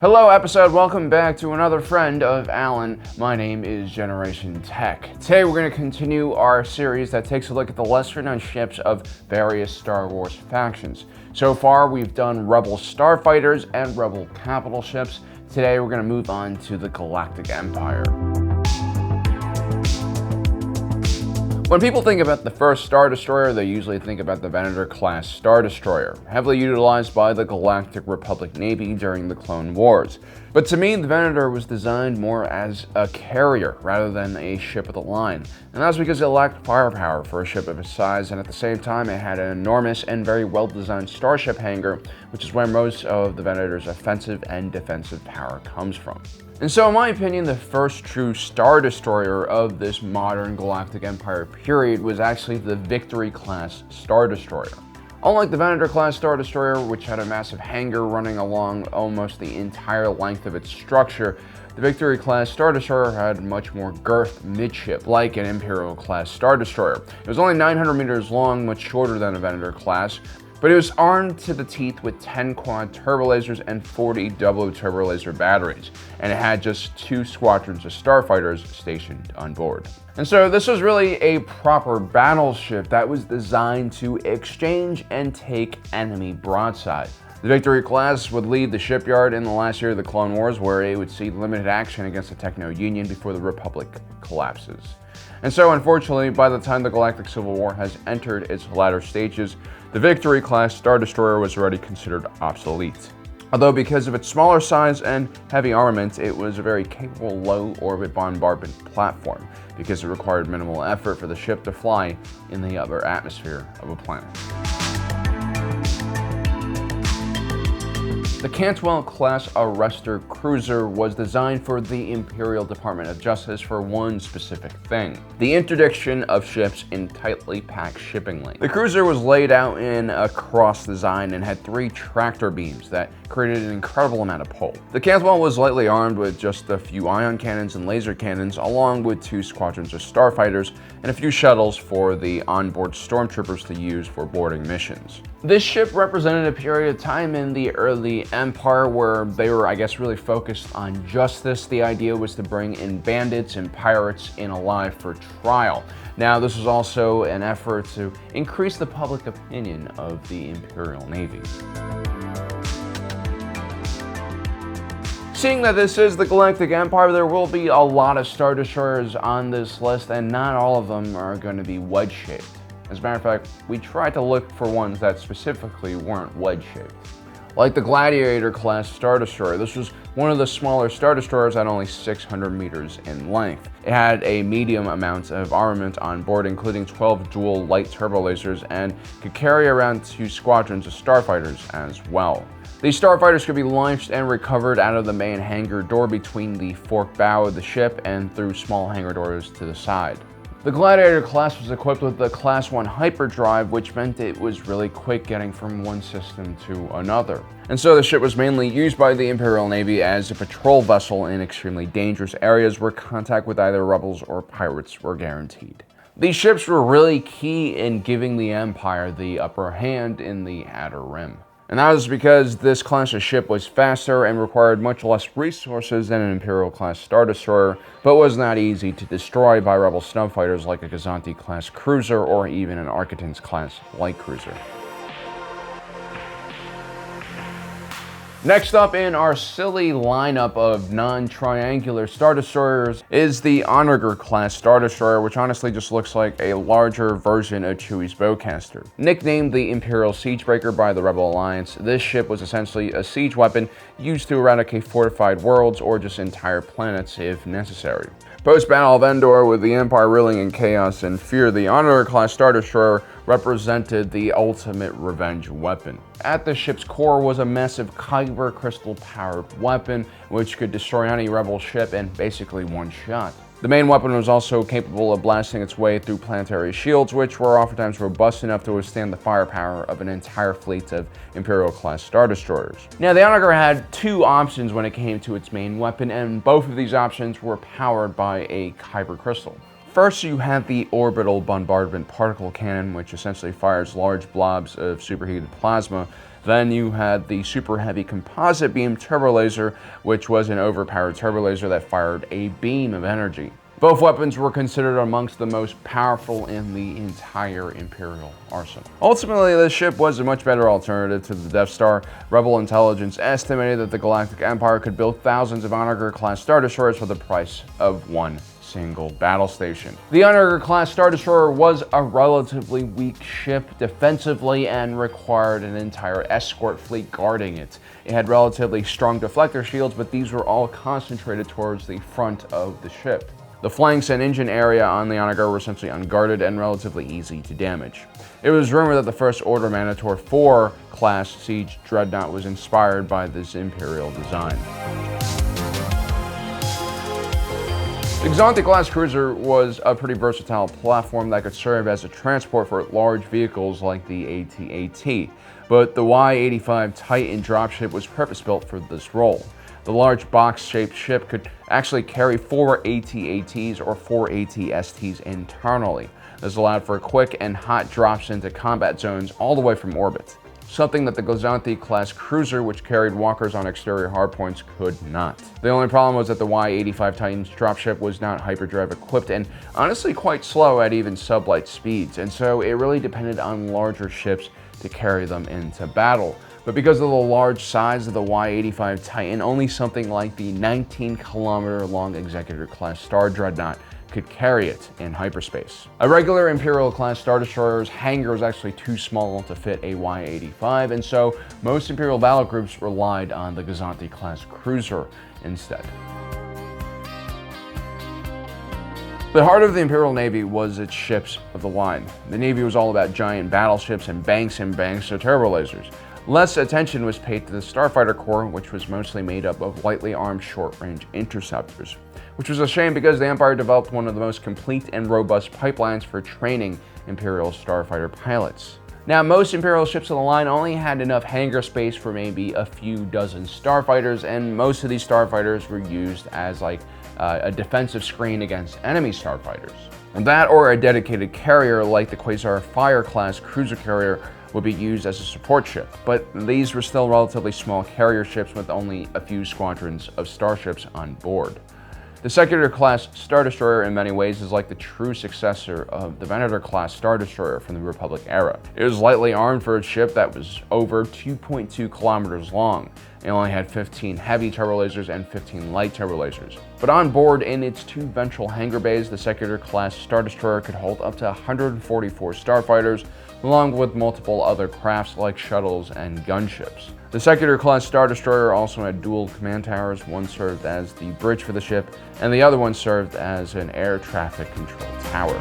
Hello episode, welcome back to another friend of Alan. My name is Generation Tech. Today we're going to continue our series that takes a look at the lesser known ships of various Star Wars factions. So far we've done Rebel starfighters and Rebel capital ships. Today we're going to move on to the Galactic Empire. When people think about the first Star Destroyer, they usually think about the Venator-class Star Destroyer, heavily utilized by the Galactic Republic Navy during the Clone Wars. But to me, the Venator was designed more as a carrier rather than a ship of the line. And that's because it lacked firepower for a ship of its size, and at the same time it had an enormous and very well-designed starship hangar, which is where most of the Venator's offensive and defensive power comes from. And so in my opinion, the first true Star Destroyer of this modern Galactic Empire period was actually the Victory-class Star Destroyer. Unlike the Venator-class Star Destroyer, which had a massive hangar running along almost the entire length of its structure, the Victory-class Star Destroyer had much more girth midship, like an Imperial-class Star Destroyer. It was only 900 meters long, much shorter than a Venator-class, but it was armed to the teeth with 10 quad turbolasers and 40 double turbolaser batteries, and it had just 2 squadrons of starfighters stationed on board. And so this was really a proper battleship that was designed to exchange and take enemy broadside. The Victory class would leave the shipyard in the last year of the Clone Wars, where it would see limited action against the Techno-Union before the Republic collapses. And so unfortunately, by the time the Galactic Civil War has entered its latter stages, the Victory-class Star Destroyer was already considered obsolete. Although because of its smaller size and heavy armament, it was a very capable low-orbit bombardment platform, because it required minimal effort for the ship to fly in the upper atmosphere of a planet. The CANTWELL-class ARRESTOR cruiser was designed for the Imperial Department of Justice for one specific thing: the interdiction of ships in tightly packed shipping lanes. The cruiser was laid out in a cross design and had 3 tractor beams that created an incredible amount of pull. The CANTWELL was lightly armed with just a few ion cannons and laser cannons, along with 2 squadrons of starfighters and a few shuttles for the onboard stormtroopers to use for boarding missions. This ship represented a period of time in the early Empire where they were, really focused on justice. The idea was to bring in bandits and pirates in alive for trial. Now, this was also an effort to increase the public opinion of the Imperial Navy. Seeing that this is the Galactic Empire, there will be a lot of Star Destroyers on this list, and not all of them are going to be wedge-shaped. As a matter of fact, we tried to look for ones that specifically weren't wedge-shaped. Like the Gladiator-class Star Destroyer, this was one of the smaller Star Destroyers at only 600 meters in length. It had a medium amount of armament on board, including 12 dual light turbolasers, and could carry around 2 squadrons of starfighters as well. These starfighters could be launched and recovered out of the main hangar door between the forked bow of the ship and through small hangar doors to the side. The Gladiator class was equipped with the Class 1 hyperdrive, which meant it was really quick getting from one system to another. And so the ship was mainly used by the Imperial Navy as a patrol vessel in extremely dangerous areas where contact with either rebels or pirates were guaranteed. These ships were really key in giving the Empire the upper hand in the Outer Rim. And that was because this class of ship was faster and required much less resources than an Imperial-class Star Destroyer, but was not easy to destroy by Rebel snowfighters like a Gazanti-class cruiser or even an Arquitens-class light cruiser. Next up in our silly lineup of non-triangular Star Destroyers is the ONAGER-class Star Destroyer, which honestly just looks like a larger version of Chewie's bowcaster. Nicknamed the Imperial Siegebreaker by the Rebel Alliance, this ship was essentially a siege weapon used to eradicate fortified worlds or just entire planets if necessary. Post-Battle of Endor, with the Empire reeling in chaos and fear, the ONAGER-class Star Destroyer represented the ultimate revenge weapon. At the ship's core was a massive kyber crystal-powered weapon, which could destroy any Rebel ship in basically one shot. The main weapon was also capable of blasting its way through planetary shields, which were oftentimes robust enough to withstand the firepower of an entire fleet of Imperial-class Star Destroyers. Now, the ONAGER had 2 options when it came to its main weapon, and both of these options were powered by a kyber crystal. First, you have the Orbital Bombardment Particle Cannon, which essentially fires large blobs of superheated plasma Then you had the super heavy composite beam turbo laser, which was an overpowered turbo laser that fired a beam of energy. Both weapons were considered amongst the most powerful in the entire Imperial arsenal. Ultimately, this ship was a much better alternative to the Death Star. Rebel intelligence estimated that the Galactic Empire could build thousands of ONAGER-class Star Destroyers for the price of one single battle station. The ONAGER-class Star Destroyer was a relatively weak ship defensively and required an entire escort fleet guarding it. It had relatively strong deflector shields, but these were all concentrated towards the front of the ship. The flanks and engine area on the ONAGER were essentially unguarded and relatively easy to damage. It was rumored that the First Order Manator 4 class siege dreadnought was inspired by this Imperial design. The Galactic-class cruiser was a pretty versatile platform that could serve as a transport for large vehicles like the AT-AT, but the Y-85 Titan dropship was purpose-built for this role. The large box-shaped ship could actually carry 4 AT-ATs or 4 AT-STs internally. This allowed for quick and hot drops into combat zones all the way from orbit, something that the Galactic-class cruiser, which carried walkers on exterior hardpoints, could not. The only problem was that the Y-85 Titan's dropship was not hyperdrive equipped and honestly quite slow at even sublight speeds, and so it really depended on larger ships to carry them into battle. But because of the large size of the Y-85 Titan, only something like the 19-kilometer long Executor-class Star Dreadnought could carry it in hyperspace. A regular Imperial-class Star Destroyer's hangar was actually too small to fit a Y-85, and so most Imperial battle groups relied on the Galactic-class cruiser instead. The heart of the Imperial Navy was its ships of the line. The Navy was all about giant battleships and banks of turbo lasers. Less attention was paid to the Starfighter Corps, which was mostly made up of lightly armed short-range interceptors, which was a shame because the Empire developed one of the most complete and robust pipelines for training Imperial starfighter pilots. Now, most Imperial ships of the line only had enough hangar space for maybe a few dozen starfighters, and most of these starfighters were used as like a defensive screen against enemy starfighters. And that or a dedicated carrier like the Quasar Fire-class cruiser carrier would be used as a support ship, but these were still relatively small carrier ships with only a few squadrons of starships on board. The SECUTOR-class Star Destroyer in many ways is like the true successor of the Venator-class Star Destroyer from the Republic era. It was lightly armed for a ship that was over 2.2 kilometers long. It only had 15 heavy turbo lasers and 15 light turbo lasers. But on board in its 2 ventral hangar bays, the SECUTOR-class Star Destroyer could hold up to 144 starfighters, along with multiple other crafts like shuttles and gunships. The SECUTOR-class Star Destroyer also had dual command towers. One served as the bridge for the ship, and the other one served as an air traffic control tower.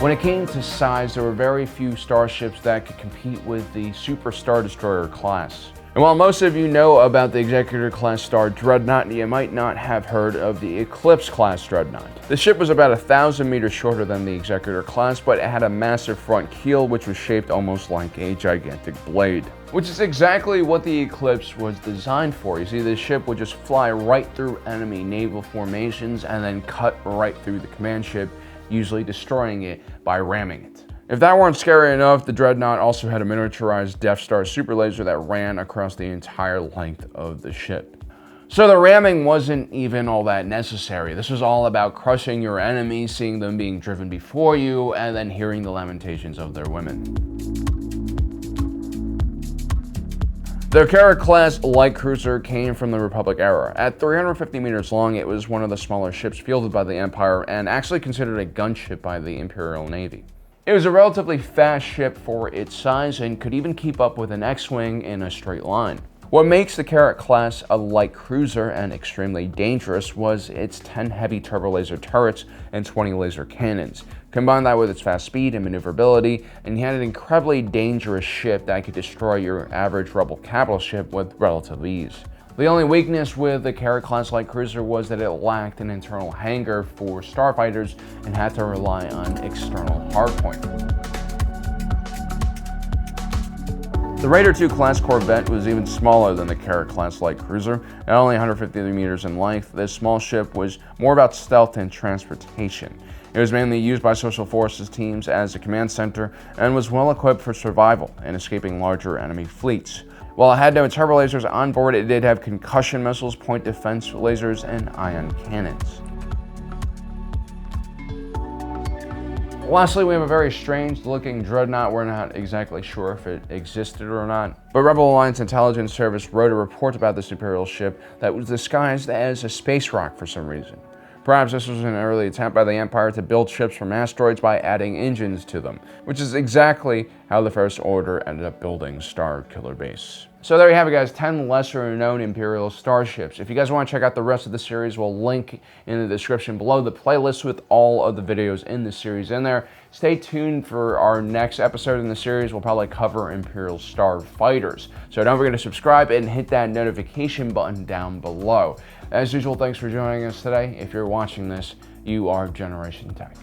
When it came to size, there were very few starships that could compete with the Super Star Destroyer class. And while most of you know about the Executor-class Star Dreadnought, you might not have heard of the ECLIPSE-class Dreadnought. The ship was about 1,000 meters shorter than the Executor-class, but it had a massive front keel which was shaped almost like a gigantic blade, which is exactly what the ECLIPSE was designed for. You see, the ship would just fly right through enemy naval formations and then cut right through the command ship, usually destroying it by ramming it. If that weren't scary enough, the Dreadnought also had a miniaturized Death Star super laser that ran across the entire length of the ship. So the ramming wasn't even all that necessary. This was all about crushing your enemies, seeing them being driven before you, and then hearing the lamentations of their women. The CARRACK-class light cruiser came from the Republic era. At 350 meters long, it was one of the smaller ships fielded by the Empire and actually considered a gunship by the Imperial Navy. It was a relatively fast ship for its size and could even keep up with an X-Wing in a straight line. What makes the CARRACK class a light cruiser and extremely dangerous was its 10 heavy turbo laser turrets and 20 laser cannons. Combine that with its fast speed and maneuverability, and you had an incredibly dangerous ship that could destroy your average Rebel capital ship with relative ease. The only weakness with the CARRACK-class light cruiser was that it lacked an internal hangar for starfighters and had to rely on external hardpoint. The Raider II class Corvette was even smaller than the CARRACK-class light cruiser. At only 150 meters in length, this small ship was more about stealth and transportation. It was mainly used by Special Forces teams as a command center and was well equipped for survival and escaping larger enemy fleets. While it had no turbo lasers on board, it did have concussion missiles, point defense lasers, and ion cannons. Lastly, we have a very strange looking dreadnought. We're not exactly sure if it existed or not, but Rebel Alliance Intelligence Service wrote a report about this Imperial ship that was disguised as a space rock for some reason. Perhaps this was an early attempt by the Empire to build ships from asteroids by adding engines to them, which is exactly how the First Order ended up building Star Killer Base. So there you have it, guys, 10 lesser known Imperial starships. If you guys want to check out the rest of the series, we'll link in the description below the playlist with all of the videos in the series in there. Stay tuned for our next episode in the series. We'll probably cover Imperial starfighters. So don't forget to subscribe and hit that notification button down below. As usual, thanks for joining us today. If you're watching this, you are Generation Tech.